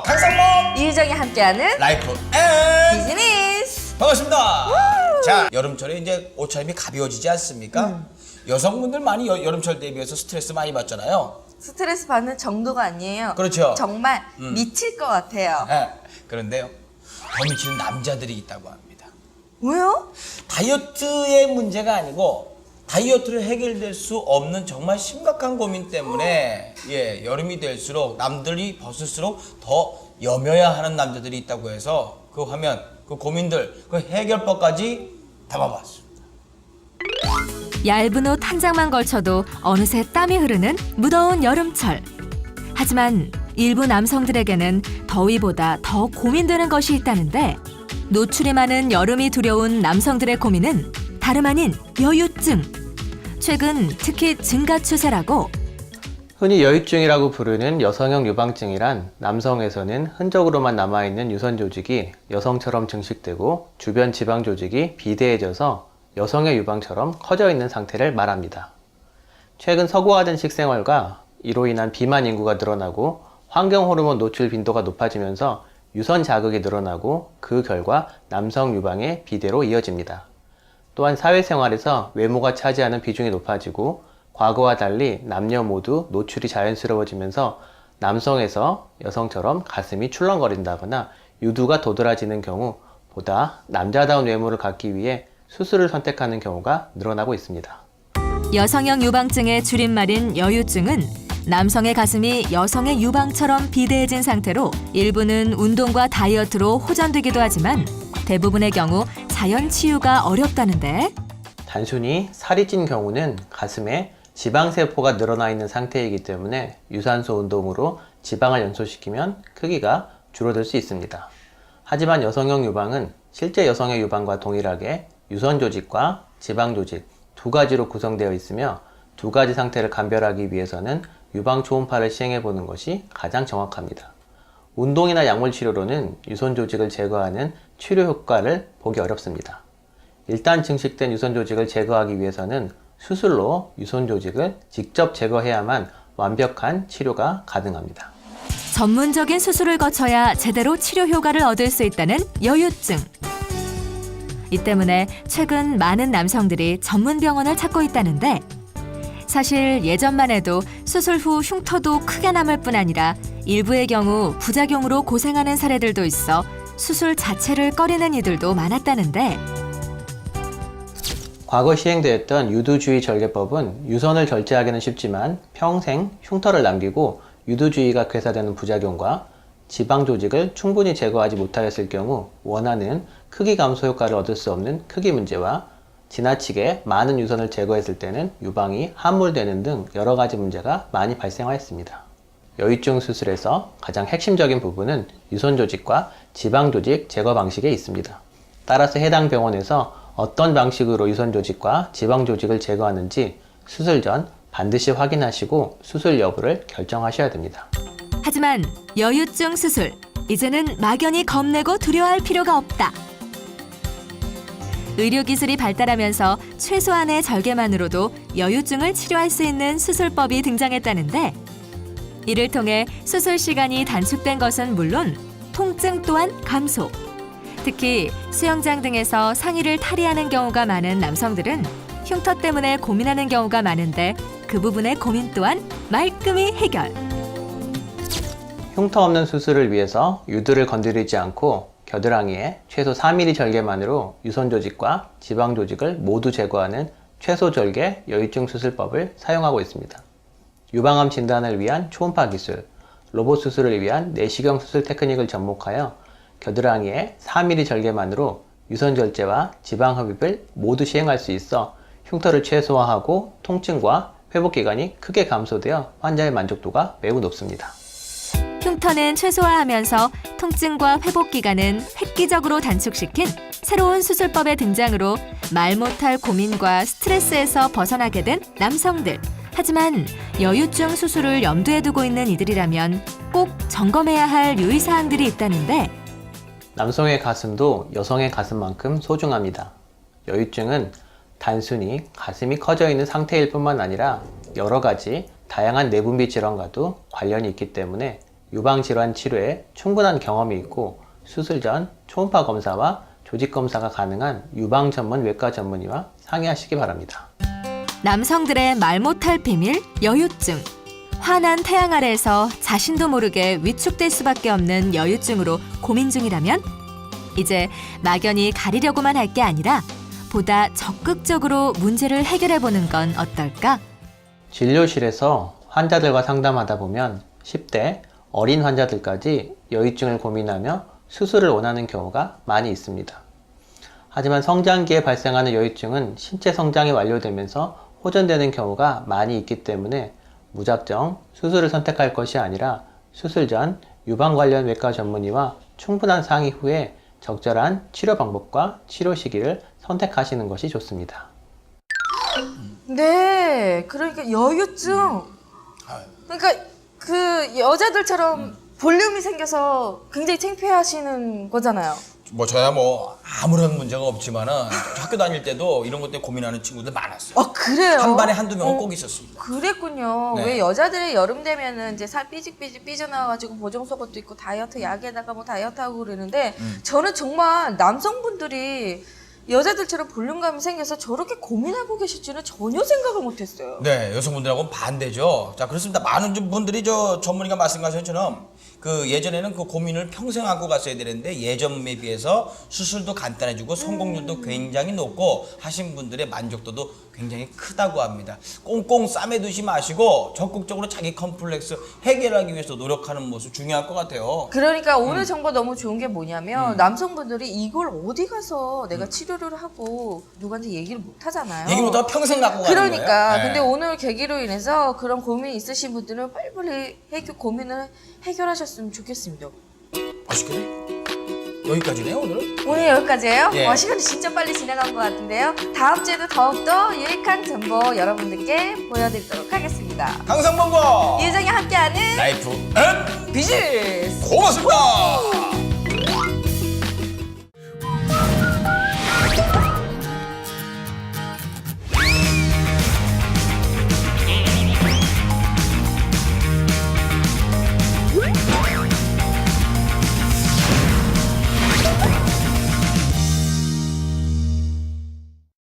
강상범 이유정이 함께하는 라이프 앤 비즈니스. 반갑습니다. 자, 여름철에 이제 옷차림이 가벼워지지 않습니까? 여성분들 많이 여름철 대비해서 스트레스 많이 받잖아요. 스트레스 받는 정도가 아니에요. 그렇죠. 정말 미칠 것 같아요. 그런데요, 더 미치는 남자들이 있다고 합니다. 왜요? 다이어트의 문제가 아니고 다이어트를 해결될 수 없는 정말 심각한 고민 때문에 여름이 될수록 남들이 벗을수록 더 여며야 하는 남자들이 있다고 해서 그 화면, 그 고민들, 그 해결법까지 담아봤습니다. 얇은 옷 한 장만 걸쳐도 어느새 땀이 흐르는 무더운 여름철. 하지만 일부 남성들에게는 더위보다 더 고민되는 것이 있다는데, 노출이 많은 여름이 두려운 남성들의 고민은 다름 아닌 여유증. 최근 특히 증가 추세라고. 흔히 여유증이라고 부르는 여성형 유방증이란 남성에서는 흔적으로만 남아있는 유선 조직이 여성처럼 증식되고 주변 지방 조직이 비대해져서 여성의 유방처럼 커져 있는 상태를 말합니다. 최근 서구화된 식생활과 이로 인한 비만 인구가 늘어나고 환경 호르몬 노출 빈도가 높아지면서 유선 자극이 늘어나고 그 결과 남성 유방의 비대로 이어집니다. 또한 사회생활에서 외모가 차지하는 비중이 높아지고 과거와 달리 남녀 모두 노출이 자연스러워지면서 남성에서 여성처럼 가슴이 출렁거린다거나 유두가 도드라지는 경우 보다 남자다운 외모를 갖기 위해 수술을 선택하는 경우가 늘어나고 있습니다. 여성형 유방증의 줄임말인 여유증은 남성의 가슴이 여성의 유방처럼 비대해진 상태로 일부는 운동과 다이어트로 호전되기도 하지만 대부분의 경우 자연 치유가 어렵다는데, 단순히 살이 찐 경우는 가슴에 지방세포가 늘어나 있는 상태이기 때문에 유산소 운동으로 지방을 연소시키면 크기가 줄어들 수 있습니다. 하지만 여성형 유방은 실제 여성의 유방과 동일하게 유선 조직과 지방 조직 두 가지로 구성되어 있으며 두 가지 상태를 감별하기 위해서는 유방 초음파를 시행해 보는 것이 가장 정확합니다. 운동이나 약물 치료로는 유선 조직을 제거하는 치료 효과를 보기 어렵습니다. 일단 증식된 유선 조직을 제거하기 위해서는 수술로 유선 조직을 직접 제거해야만 완벽한 치료가 가능합니다. 전문적인 수술을 거쳐야 제대로 치료 효과를 얻을 수 있다는 여유증. 이 때문에 최근 많은 남성들이 전문 병원을 찾고 있다는데, 사실 예전만 해도 수술 후 흉터도 크게 남을 뿐 아니라 일부의 경우 부작용으로 고생하는 사례들도 있어 수술 자체를 꺼리는 이들도 많았다는데, 과거 시행되었던 유두주의 절개법은 유선을 절제하기는 쉽지만 평생 흉터를 남기고 유두주의가 괴사되는 부작용과 지방 조직을 충분히 제거하지 못하였을 경우 원하는 크기 감소 효과를 얻을 수 없는 크기 문제와 지나치게 많은 유선을 제거했을 때는 유방이 함몰되는 등 여러 가지 문제가 많이 발생하였습니다. 여유증 수술에서 가장 핵심적인 부분은 유선 조직과 지방 조직 제거 방식에 있습니다. 따라서 해당 병원에서 어떤 방식으로 유선 조직과 지방 조직을 제거하는지 수술 전 반드시 확인하시고 수술 여부를 결정하셔야 됩니다. 하지만 여유증 수술, 이제는 막연히 겁내고 두려워할 필요가 없다. 의료기술이 발달하면서 최소한의 절개만으로도 여유증을 치료할 수 있는 수술법이 등장했다는데, 이를 통해 수술 시간이 단축된 것은 물론 통증 또한 감소. 특히 수영장 등에서 상의를 탈의하는 경우가 많은 남성들은 흉터 때문에 고민하는 경우가 많은데, 그 부분의 고민 또한 말끔히 해결. 흉터 없는 수술을 위해서 유두를 건드리지 않고 겨드랑이에 최소 4mm 절개만으로 유선 조직과 지방 조직을 모두 제거하는 최소 절개 여유증 수술법을 사용하고 있습니다. 유방암 진단을 위한 초음파 기술, 로봇 수술을 위한 내시경 수술 테크닉을 접목하여 겨드랑이에 4mm 절개만으로 유선 절제와 지방 흡입을 모두 시행할 수 있어 흉터를 최소화하고 통증과 회복 기간이 크게 감소되어 환자의 만족도가 매우 높습니다. 흉터는 최소화하면서 통증과 회복 기간은 획기적으로 단축시킨 새로운 수술법의 등장으로 말 못할 고민과 스트레스에서 벗어나게 된 남성들. 하지만 여유증 수술을 염두에 두고 있는 이들이라면 꼭 점검해야 할 유의사항들이 있다는데, 남성의 가슴도 여성의 가슴만큼 소중합니다. 여유증은 단순히 가슴이 커져 있는 상태일 뿐만 아니라 여러 가지 다양한 내분비 질환과도 관련이 있기 때문에 유방질환 치료에 충분한 경험이 있고 수술 전 초음파 검사와 조직 검사가 가능한 유방 전문 외과 전문의와 상의하시기 바랍니다. 남성들의 말 못할 비밀, 여유증. 환한 태양 아래에서 자신도 모르게 위축될 수밖에 없는 여유증으로 고민 중이라면 이제 막연히 가리려고만 할 게 아니라 보다 적극적으로 문제를 해결해보는 건 어떨까? 진료실에서 환자들과 상담하다 보면 10대 어린 환자들까지 여유증을 고민하며 수술을 원하는 경우가 많이 있습니다. 하지만 성장기에 발생하는 여유증은 신체 성장이 완료되면서 호전되는 경우가 많이 있기 때문에 무작정 수술을 선택할 것이 아니라 수술 전 유방 관련 외과 전문의와 충분한 상의 후에 적절한 치료 방법과 치료 시기를 선택하시는 것이 좋습니다. 네, 그러니까 여유증. 그러니까 그 여자들처럼 볼륨이 생겨서 굉장히 창피하시는 거잖아요. 뭐 저야 뭐 아무런 문제가 없지만은 학교 다닐 때도 이런 것 때문에 고민하는 친구들 많았어요. 아, 그래요? 한 반에 한두 명은 꼭 있었습니다. 그랬군요. 네. 왜 여자들이 여름 되면은 이제 살 삐직삐직 삐져나와가지고 보정 속옷도 있고 다이어트 약에다가 뭐 다이어트 하고 그러는데 저는 정말 남성분들이 여자들처럼 볼륨감이 생겨서 저렇게 고민하고 계실 줄은 전혀 생각을 못했어요. 네, 여성분들하고는 반대죠. 자, 그렇습니다. 많은 분들이 전문의가 말씀하신 것처럼 그 예전에는 그 고민을 평생 안고 갔어야 되는데 예전에 비해서 수술도 간단해지고 성공률도 굉장히 높고 하신 분들의 만족도도 굉장히 크다고 합니다. 꽁꽁 싸매두지 마시고 적극적으로 자기 컴플렉스 해결하기 위해서 노력하는 모습 중요할 것 같아요. 그러니까 오늘 정보 너무 좋은 게 뭐냐면 남성분들이 이걸 어디 가서 내가 치료를 하고 누구한테 얘기를 못 하잖아요. 얘기 못하고 평생 갖고 가는 그러니까 거예요. 네. 근데 오늘 계기로 인해서 그런 고민이 있으신 분들은 빨리빨리 고민을 해결하셨으면 좋겠습니다. 아쉽게 여기까지네요 오늘은. 오늘 여기까지예요? 예. 시간이 진짜 빨리 지나간 것 같은데요. 다음 주에도 더욱더 유익한 정보 여러분들께 보여드리도록 하겠습니다. 강성범과 유정이 함께하는 라이프 앤 비즈니스! 고맙습니다.